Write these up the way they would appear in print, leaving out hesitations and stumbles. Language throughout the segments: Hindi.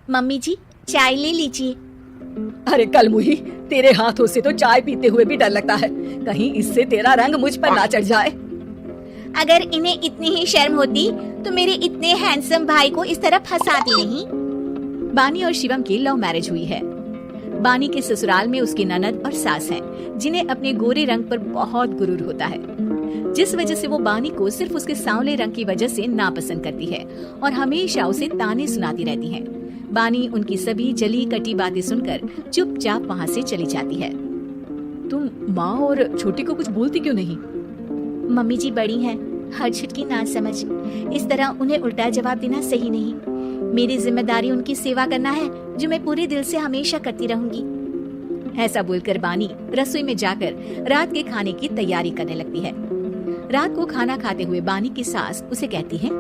मम्मी जी, चाय ले लीजिए। अरे कलमुही, तेरे हाथों से तो चाय पीते हुए भी डर लगता है, कहीं इससे तेरा रंग मुझ पर ना चढ़ जाए। अगर इन्हें इतनी ही शर्म होती तो मेरे इतने हैंडसम भाई को इस तरह फंसाती नहीं। बानी और शिवम की लव मैरिज हुई है। बानी के ससुराल में उसकी ननद और सास हैं, जिन्हें अपने गोरे रंग पर बहुत गुरूर होता है, जिस वजह से वो बानी को सिर्फ उसके सांवले रंग की वजह से नापसंद करती है और हमेशा उसे ताने सुनाती रहती है। बानी उनकी सभी जली कटी बातें सुनकर चुपचाप वहाँ से चली जाती है। तुम माँ और छोटी को कुछ बोलती क्यों नहीं? मम्मी जी बड़ी हैं, हर छुटकी ना समझ, इस तरह उन्हें उल्टा जवाब देना सही नहीं। मेरी जिम्मेदारी उनकी सेवा करना है, जो मैं पूरे दिल से हमेशा करती रहूंगी। ऐसा बोलकर बानी रसोई में जाकर रात के खाने की तैयारी करने लगती है। रात को खाना खाते हुए बानी की सास उसे कहती है,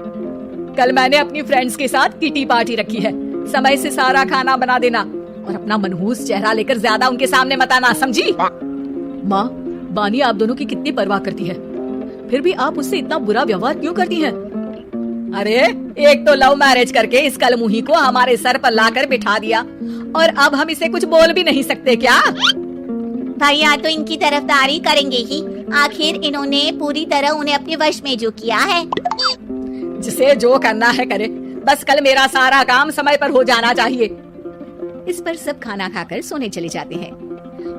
कल मैंने अपनी फ्रेंड्स के साथ किटी पार्टी रखी है, समय से सारा खाना बना देना और अपना मनहूस चेहरा लेकर ज्यादा उनके सामने मत आना, समझी? माँ, बानी आप दोनों की कितनी परवाह करती है, फिर भी आप उससे इतना बुरा व्यवहार क्यों करती हैं? अरे एक तो लव मैरिज करके इस कलमुही को हमारे सर पर लाकर बिठा दिया और अब हम इसे कुछ बोल भी नहीं सकते क्या? भैया तो इनकी तरफदारी करेंगे ही, आखिर इन्होंने पूरी तरह उन्हें अपने वश में जो किया है। जिसे जो करना है करे, बस कल मेरा सारा काम समय पर हो जाना चाहिए। इस पर सब खाना खाकर सोने चले जाते हैं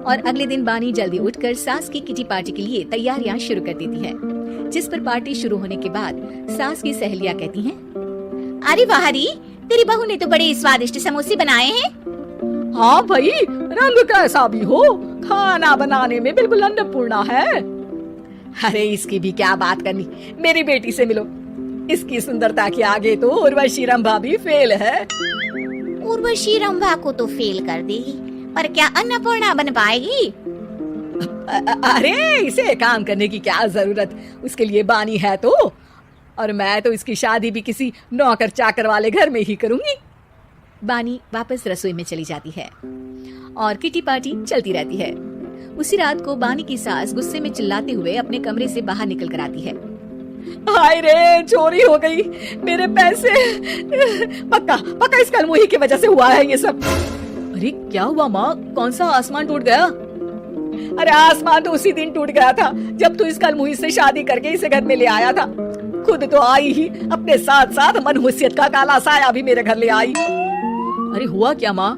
और अगले दिन बानी जल्दी उठकर सास की किटी पार्टी के लिए तैयारियां शुरू कर देती है, जिस पर पार्टी शुरू होने के बाद सास की सहेलियां कहती हैं, अरे वाह री, तेरी बहू ने तो बड़े स्वादिष्ट समोसे बनाए हैं। हाँ भाई, रंग कैसा भी हो, खाना बनाने में बिल्कुल अन्नपूर्णा है। अरे इसकी भी क्या बात करनी, मेरी बेटी से मिलो, इसकी सुंदरता के आगे तो उर्वशी रंभा भी फेल है। उर्वशी रंभा को तो फेल कर देगी, पर क्या अन्नपूर्णा बन पाएगी? अरे इसे काम करने की क्या जरूरत, उसके लिए बानी है तो, और मैं तो इसकी शादी भी किसी नौकर चाकर वाले घर में ही करूंगी। बानी वापस रसोई में चली जाती है और किटी पार्टी चलती रहती है। उसी रात को बानी की सास गुस्से में चिल्लाते हुए अपने कमरे से बाहर निकल कर आती है। हाय रे, चोरी हो गई मेरे पैसे, पक्का पक्का इस कलमुही की वजह से हुआ है ये सब। अरे क्या हुआ माँ, कौन सा आसमान टूट गया? अरे आसमान तो उसी दिन टूट गया था जब तू इस कलमुही से शादी करके इसे घर में ले आया था। खुद तो आई ही, अपने साथ साथ मनहूसियत का काला साया भी मेरे घर ले आई। अरे हुआ क्या माँ?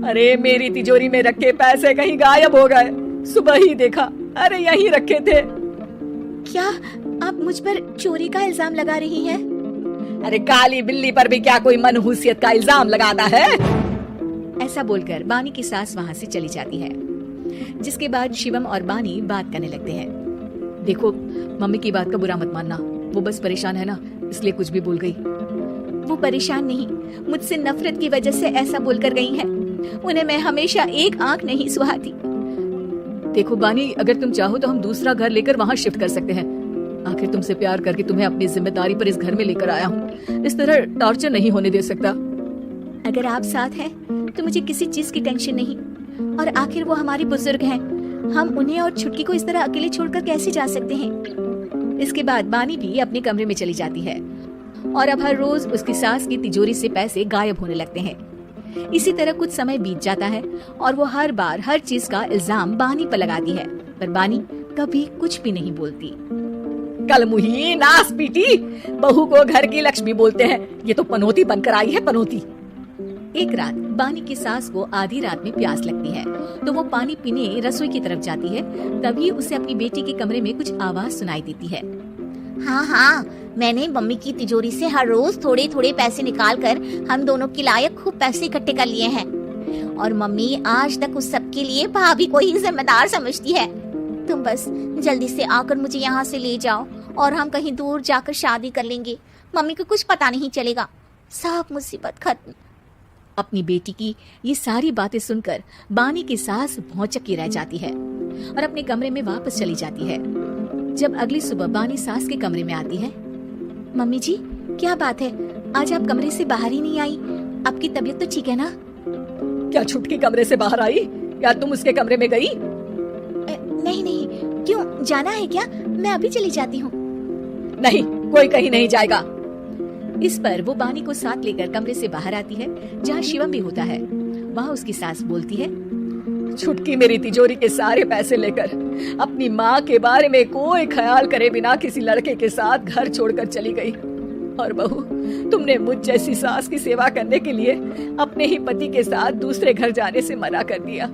अरे मेरी तिजोरी में रखे पैसे कहीं गायब हो गए, सुबह ही देखा, अरे यहीं रखे थे। क्या आप मुझ पर चोरी का इल्जाम लगा रही हैं? अरे काली बिल्ली पर भी क्या कोई मनहूसियत का इल्जाम लगाता है? ऐसा बोलकर बानी की सास वहाँ से चली जाती है, जिसके बाद शिवम और बानी बात करने लगते हैं। देखो, मम्मी की बात का बुरा मत मानना, वो बस परेशान है ना, इसलिए कुछ भी बोल गई। वो परेशान नहीं, मुझसे नफरत की वजह से ऐसा बोलकर गई हैं। उन्हें मैं हमेशा एक आंख नहीं सुहाती। देखो बानी, अगर तुम चाहो तो हम दूसरा घर लेकर वहाँ शिफ्ट कर सकते हैं। आखिर तुमसे प्यार करके तुम्हें अपनी जिम्मेदारी पर इस घर में लेकर आया हूँ, इस तरह टॉर्चर नहीं होने दे सकता। अगर आप साथ हैं तो मुझे किसी चीज की टेंशन नहीं, और आखिर वो हमारी बुजुर्ग हैं, हम उन्हें और छुटकी को इस तरह अकेले छोड़कर कैसे जा सकते हैं। इसके बाद बानी भी अपने कमरे में चली जाती है और अब हर रोज उसकी सास की तिजोरी से पैसे गायब होने लगते हैं। इसी तरह कुछ समय बीत जाता है और वो हर बार हर चीज का इल्जाम बानी पर लगाती है, पर बानी कभी कुछ भी नहीं बोलती। कलमुही नास पीटी, बहू को घर की लक्ष्मी बोलते हैं, ये तो पनौती बनकर आई है, पनौती। एक रात बानी की सास को आधी रात में प्यास लगती है, तो वो पानी पीने रसोई की तरफ जाती है। तभी उसे अपनी बेटी के कमरे में कुछ आवाज सुनाई देती है। हाँ हाँ, मैंने मम्मी की तिजोरी से हर रोज थोड़े थोड़े पैसे निकाल कर हम दोनों के लायक खूब पैसे इकट्ठे कर लिए हैं, और मम्मी आज तक उस सब के लिए भाभी को ही जिम्मेदार समझती है। तुम बस जल्दी से आकर मुझे यहाँ से ले जाओ और हम कहीं दूर जाकर शादी कर लेंगे। मम्मी को कुछ पता नहीं चलेगा, सब मुसीबत खत्म। अपनी बेटी की ये सारी बातें सुनकर बानी की सास भौचक्की रह जाती है और अपने कमरे में वापस चली जाती है। जब अगली सुबह बानी सास के कमरे में आती है, मम्मी जी क्या बात है, आज आप कमरे से बाहर ही नहीं आई, आपकी तबीयत तो ठीक है ना? क्या छुटकी कमरे से बाहर आई या तुम उसके कमरे में गई? नहीं नहीं, क्यों, जाना है क्या? मैं अभी चली जाती हूँ। नहीं, कोई कहीं नहीं जाएगा। इस पर वो बानी को साथ लेकर कमरे से बाहर आती है जहाँ शिवम भी होता है। वहाँ उसकी सास बोलती है, छुटकी मेरी तिजोरी के सारे पैसे लेकर अपनी माँ के बारे में कोई ख्याल करे बिना किसी लड़के के साथ घर छोड़कर चली गई। और बहू, तुमने मुझ जैसी सास की सेवा करने के लिए अपने ही पति के साथ दूसरे घर जाने से मना कर दिया।